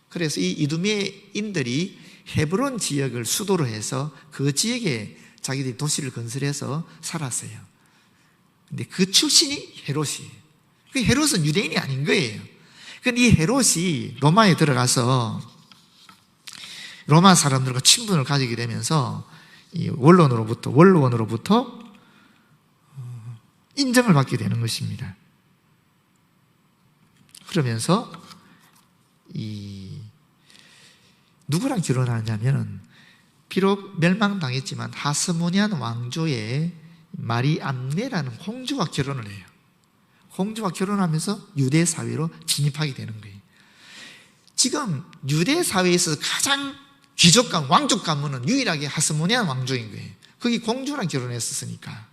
그래서 이 이두메인들이 헤브론 지역을 수도로 해서 그 지역에 자기들이 도시를 건설해서 살았어요. 근데 그 출신이 헤롯이에요. 그 헤롯은 유대인이 아닌 거예요. 근데 이 헤롯이 로마에 들어가서 로마 사람들과 친분을 가지게 되면서 이 원로원으로부터 인정을 받게 되는 것입니다. 그러면서 누구랑 결혼하냐면 비록 멸망당했지만 하스모니안 왕조의 마리암네라는 공주와 결혼을 해요. 공주와 결혼하면서 유대 사회로 진입하게 되는 거예요. 지금 유대 사회에서 가장 귀족감, 왕족 가문은 유일하게 하스모니안 왕조인 거예요. 거기 공주랑 결혼했었으니까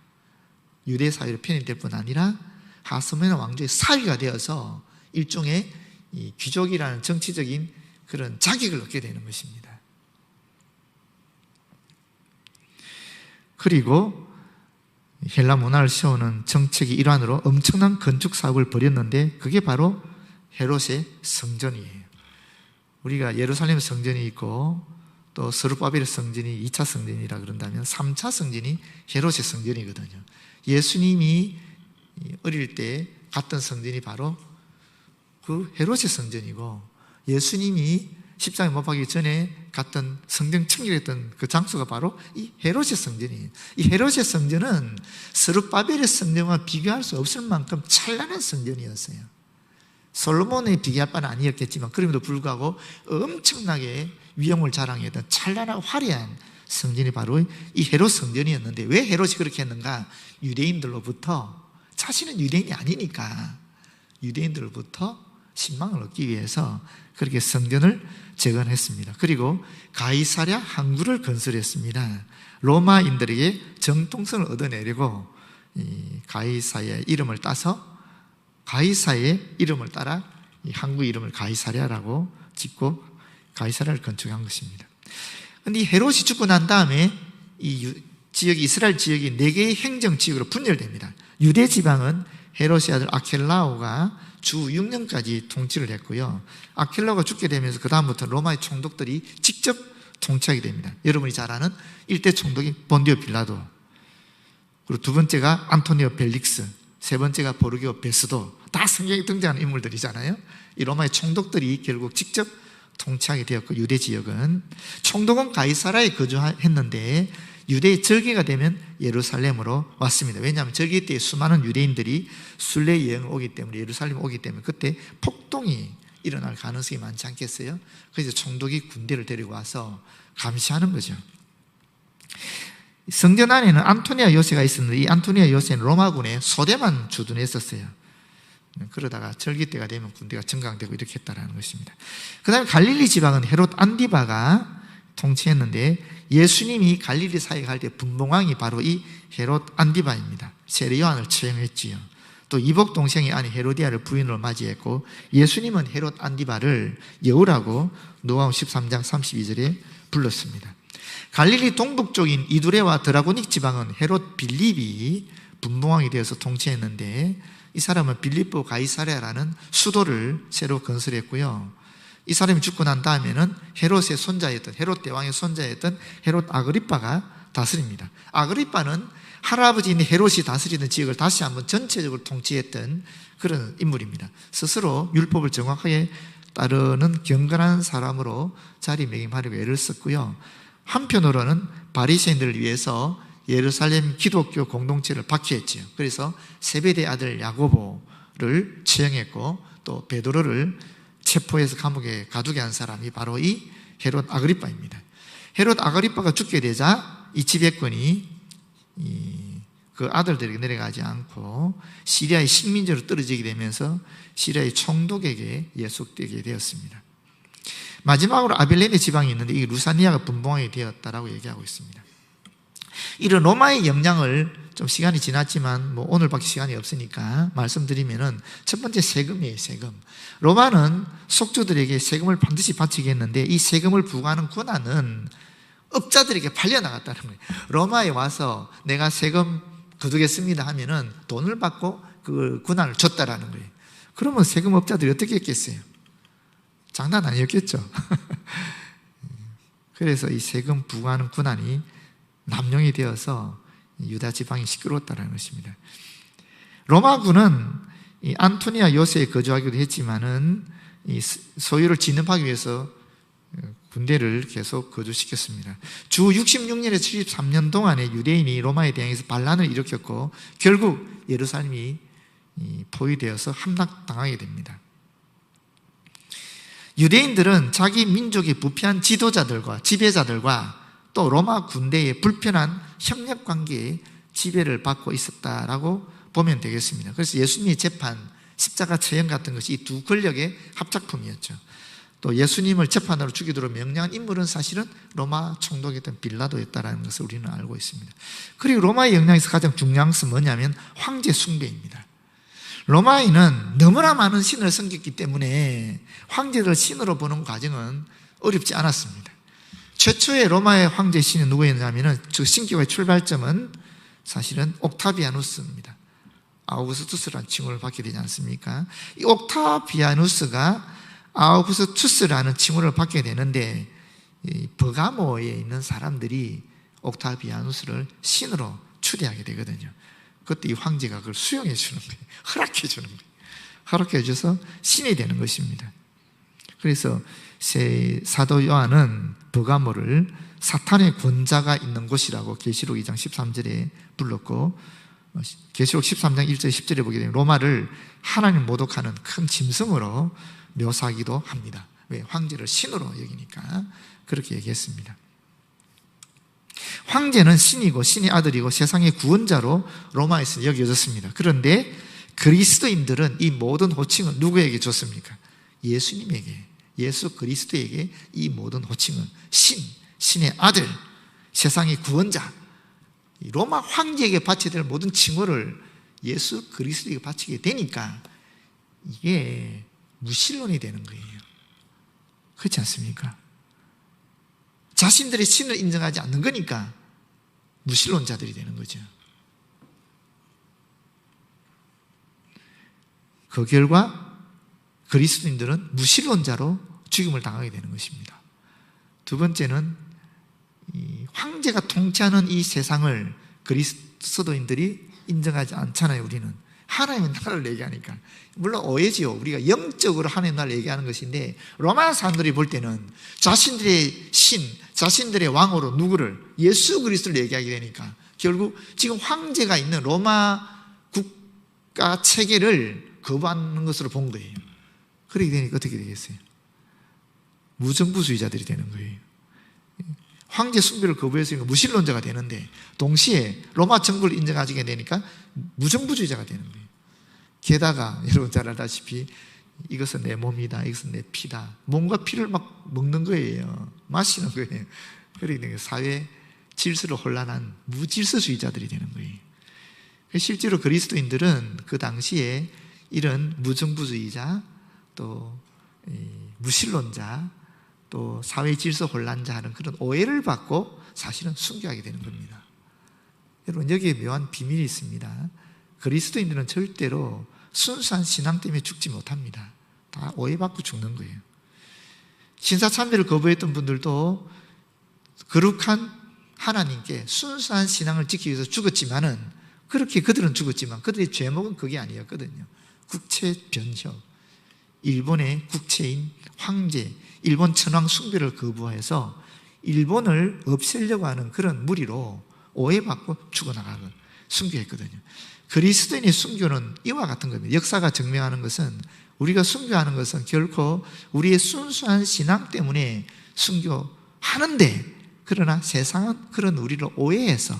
유대 사회로 편입될 뿐 아니라 하스모니안 왕조의 사위가 되어서 일종의 이 귀족이라는 정치적인 그런 자격을 얻게 되는 것입니다. 그리고 헬라 문화를 세우는 정책의 일환으로 엄청난 건축 사업을 벌였는데 그게 바로 헤롯의 성전이에요. 우리가 예루살렘 성전이 있고 또 스룹바벨 성전이 2차 성전이라 그런다면 3차 성전이 헤롯의 성전이거든요. 예수님이 어릴 때 갔던 성전이 바로 그 헤롯의 성전이고, 예수님이 십자가에 못 박기 전에 갔던 성전 청결했던 그 장소가 바로 이 헤롯의 성전이에요. 이 헤롯의 성전은 스룹바벨의 성전과 비교할 수 없을 만큼 찬란한 성전이었어요. 솔로몬에 비교할 바는 아니었겠지만 그럼에도 불구하고 엄청나게 위엄을 자랑했던 찬란하고 화려한 성전이 바로 이 헤롯 성전이었는데, 왜 헤롯이 그렇게 했는가? 유대인들로부터, 자신은 유대인이 아니니까 유대인들로부터 신망을 얻기 위해서 그렇게 성전을 재건했습니다. 그리고 가이사랴 항구를 건설했습니다. 로마인들에게 정통성을 얻어내려고 이 가이사랴의 이름을 따서 가이사의 이름을 따라 이 항구 이름을 가이사랴라고 짓고 가이사랴를 건축한 것입니다. 그런데 이 헤롯이 죽고 난 다음에 이 지역이, 이스라엘 지역이 4개의 행정지역으로 분열됩니다. 유대 지방은 헤롯의 아들 아켈라오가 주 6년까지 통치를 했고요. 아켈라오가 죽게 되면서 그 다음부터 로마의 총독들이 직접 통치하게 됩니다. 여러분이 잘 아는 1대 총독이 본디오 빌라도, 그리고 두 번째가 안토니오 벨릭스, 세 번째가 보르기오 베스도, 다 성경에 등장하는 인물들이잖아요. 이 로마의 총독들이 결국 직접 통치하게 되었고, 유대 지역은 총독은 가이사라에 거주했는데 유대의 절기가 되면 예루살렘으로 왔습니다. 왜냐하면 절기 때 수많은 유대인들이 순례 여행을 오기 때문에, 예루살렘 오기 때문에 그때 폭동이 일어날 가능성이 많지 않겠어요? 그래서 총독이 군대를 데리고 와서 감시하는 거죠. 성전 안에는 안토니아 요새가 있었는데 이 안토니아 요새는 로마군의 소대만 주둔했었어요. 그러다가 절기 때가 되면 군대가 증강되고 이렇게 했다는 것입니다. 그 다음에 갈릴리 지방은 헤롯 안디바가 통치했는데, 예수님이 갈릴리 사에 갈 때 분봉왕이 바로 이 헤롯 안디바입니다. 세례 요한을 처형했지요. 또 이복 동생이 아닌 헤로디아를 부인으로 맞이했고, 예수님은 헤롯 안디바를 여우라고 누가복음 13장 32절에 불렀습니다. 갈릴리 동북쪽인 이두레와 드라고닉 지방은 헤롯 빌립이 분봉왕이 되어서 통치했는데, 이 사람은 빌립보 가이사랴라는 수도를 새로 건설했고요. 이 사람이 죽고 난 다음에는 헤롯의 손자였던, 헤롯 대왕의 손자였던 헤롯 아그리빠가 다스립니다. 아그리빠는 할아버지인 헤롯이 다스리던 지역을 다시 한번 전체적으로 통치했던 그런 인물입니다. 스스로 율법을 정확하게 따르는 경건한 사람으로 자리매김하려고 애를 썼고요. 한편으로는 바리새인들을 위해서 예루살렘 기독교 공동체를 박해했지요. 그래서 세베대 아들 야고보를 처형했고, 또 베드로를 체포해서 감옥에 가두게 한 사람이 바로 이 헤롯 아그리빠입니다. 헤롯 아그리빠가 죽게 되자 이 지배권이 그 아들들에게 내려가지 않고 시리아의 식민지로 떨어지게 되면서 시리아의 총독에게 예속되게 되었습니다. 마지막으로 아빌레네 지방이 있는데 이 루사니아가 분봉왕이 되었다라고 얘기하고 있습니다. 이런 로마의 영향을 좀 시간이 지났지만 뭐 오늘밖에 시간이 없으니까 말씀드리면은, 첫 번째 세금이에요. 세금. 로마는 속주들에게 세금을 반드시 바치게 했는데 이 세금을 부과하는 권한은 업자들에게 팔려나갔다는 거예요. 로마에 와서 내가 세금 거두겠습니다 하면은 돈을 받고 그 권한을 줬다라는 거예요. 그러면 세금 업자들이 어떻게 했겠어요? 장난 아니었겠죠. 그래서 이 세금 부과하는 권한이 남용이 되어서 유다 지방이 시끄러웠다는 것입니다. 로마군은 이 안토니아 요새에 거주하기도 했지만은 이 소유를 진압하기 위해서 군대를 계속 거주시켰습니다. 주 66년에서 73년 동안에 유대인이 로마에 대항해서 반란을 일으켰고 결국 예루살렘이 포위되어서 함락당하게 됩니다. 유대인들은 자기 민족의 부패한 지도자들과 지배자들과 또 로마 군대의 불편한 협력관계에 지배를 받고 있었다라고 보면 되겠습니다. 그래서 예수님의 재판, 십자가 처형 같은 것이 이 두 권력의 합작품이었죠. 또 예수님을 재판으로 죽이도록 명령한 인물은 사실은 로마 총독이었던 빌라도였다는 것을 우리는 알고 있습니다. 그리고 로마의 영향에서 가장 중요한 것은 뭐냐면 황제 숭배입니다. 로마인은 너무나 많은 신을 섬겼기 때문에 황제를 신으로 보는 과정은 어렵지 않았습니다. 최초의 로마의 황제 신이 누구였냐면은 저 신기와의 출발점은 사실은 옥타비아누스입니다. 아우구스투스라는 칭호를 받게 되지 않습니까? 이 옥타비아누스가 아우구스투스라는 칭호를 받게 되는데, 이 버가모에 있는 사람들이 옥타비아누스를 신으로 추대하게 되거든요. 그때 이 황제가 그걸 수용해 주는 거예요. 허락해 주는 거예요. 허락해 줘서 신이 되는 것입니다. 그래서 사도 요한은 버가모를 사탄의 권자가 있는 곳이라고 계시록 2장 13절에 불렀고, 계시록 13장 1절 10절에 보게 되면 로마를 하나님 모독하는 큰 짐승으로 묘사하기도 합니다. 왜? 황제를 신으로 여기니까 그렇게 얘기했습니다. 황제는 신이고 신의 아들이고 세상의 구원자로 로마에서 여겨졌습니다. 그런데 그리스도인들은 이 모든 호칭은 누구에게 줬습니까? 예수님에게, 예수 그리스도에게 이 모든 호칭은 신의 아들, 세상의 구원자, 로마 황제에게 바쳐야 될 모든 칭호를 예수 그리스도에게 바치게 되니까 이게 무신론이 되는 거예요. 그렇지 않습니까? 자신들의 신을 인정하지 않는 거니까 무신론자들이 되는 거죠. 그 결과 그리스도인들은 무신론자로 죽임을 당하게 되는 것입니다. 두 번째는 이 황제가 통치하는 이 세상을 그리스도인들이 인정하지 않잖아요. 우리는 하나님의 나라를 얘기하니까. 물론 오해지요. 우리가 영적으로 하나님의 나라를 얘기하는 것인데, 로마 사람들이 볼 때는 자신들의 신, 자신들의 왕으로 누구를? 예수 그리스도를 얘기하게 되니까 결국 지금 황제가 있는 로마 국가 체계를 거부하는 것으로 본 거예요. 그렇게 되니까 어떻게 되겠어요? 무정부주의자들이 되는 거예요. 황제 숭배를 거부했으니까 무신론자가 되는데, 동시에 로마 정부를 인정하게 되니까 무정부주의자가 되는 거예요. 게다가 여러분 잘 알다시피 이것은 내 몸이다, 이것은 내 피다, 몸과 피를 막 먹는 거예요. 마시는 거예요. 그러니까 사회 질서를 혼란한 무질서주의자들이 되는 거예요. 실제로 그리스도인들은 그 당시에 이런 무정부주의자, 또 무신론자, 또 사회 질서 혼란자 하는 그런 오해를 받고 사실은 순교하게 되는 겁니다. 여러분, 여기에 묘한 비밀이 있습니다. 그리스도인들은 절대로 순수한 신앙 때문에 죽지 못합니다. 다 오해받고 죽는 거예요. 신사참배를 거부했던 분들도 거룩한 하나님께 순수한 신앙을 지키기 위해서 죽었지만은, 그렇게 그들은 죽었지만 그들의 죄목은 그게 아니었거든요. 국채 변혁, 일본의 국채인 황제, 일본 천황 숭배를 거부해서 일본을 없애려고 하는 그런 무리로 오해받고 죽어나가고 순교했거든요. 그리스도인의 순교는 이와 같은 겁니다. 역사가 증명하는 것은, 우리가 순교하는 것은 결코 우리의 순수한 신앙 때문에 순교하는데, 그러나 세상은 그런 우리를 오해해서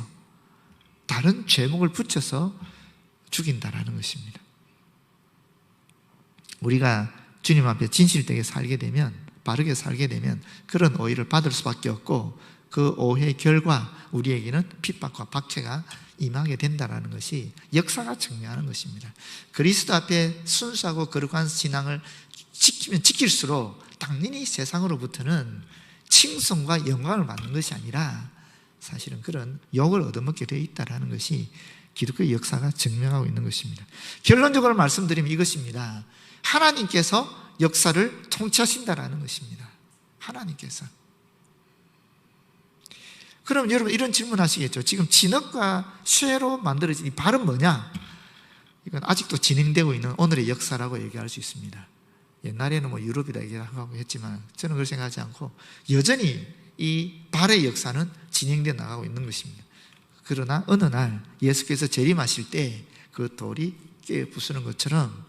다른 죄목을 붙여서 죽인다라는 것입니다. 우리가 주님 앞에 진실되게 살게 되면, 바르게 살게 되면 그런 오해를 받을 수밖에 없고, 그 오해의 결과 우리에게는 핍박과 박해가 임하게 된다는 것이 역사가 증명하는 것입니다. 그리스도 앞에 순수하고 거룩한 신앙을 지키면 지킬수록 당연히 세상으로부터는 칭송과 영광을 받는 것이 아니라 사실은 그런 욕을 얻어먹게 되어 있다는 것이 기독교의 역사가 증명하고 있는 것입니다. 결론적으로 말씀드리면 이것입니다. 하나님께서 역사를 통치하신다라는 것입니다. 하나님께서. 그럼 여러분 이런 질문 하시겠죠. 지금 진흙과 쇠로 만들어진 이 발은 뭐냐? 이건 아직도 진행되고 있는 오늘의 역사라고 얘기할 수 있습니다. 옛날에는 뭐 유럽이다 얘기하고 했지만 저는 그렇게 생각하지 않고 여전히 이 발의 역사는 진행되어 나가고 있는 것입니다. 그러나 어느 날 예수께서 재림하실 때 그 돌이 깨어 부수는 것처럼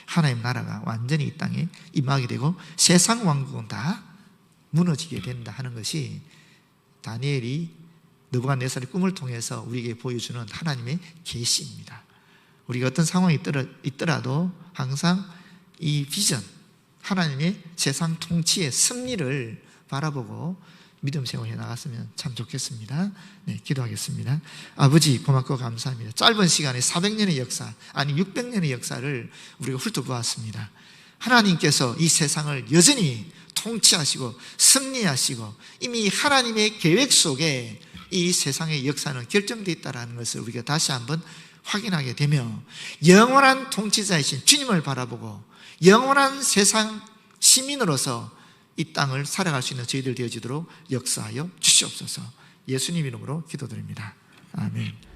하나님 나라가 완전히 이 땅에 임하게 되고 세상 왕국은 다 무너지게 된다 하는 것이 다니엘이 느부갓네살의 꿈을 통해서 우리에게 보여주는 하나님의 계시입니다. 우리가 어떤 상황이 있더라도 항상 이 비전, 하나님의 세상 통치의 승리를 바라보고 믿음 생활해 나갔으면 참 좋겠습니다. 네, 기도하겠습니다. 아버지 고맙고 감사합니다. 짧은 시간에 400년의 역사, 아니 600년의 역사를 우리가 훑어보았습니다. 하나님께서 이 세상을 여전히 통치하시고 승리하시고 이미 하나님의 계획 속에 이 세상의 역사는 결정되어 있다는 것을 우리가 다시 한번 확인하게 되며 영원한 통치자이신 주님을 바라보고 영원한 세상 시민으로서 이 땅을 살아갈 수 있는 저희들 되어지도록 역사하여 주시옵소서. 예수님 이름으로 기도드립니다. 아멘.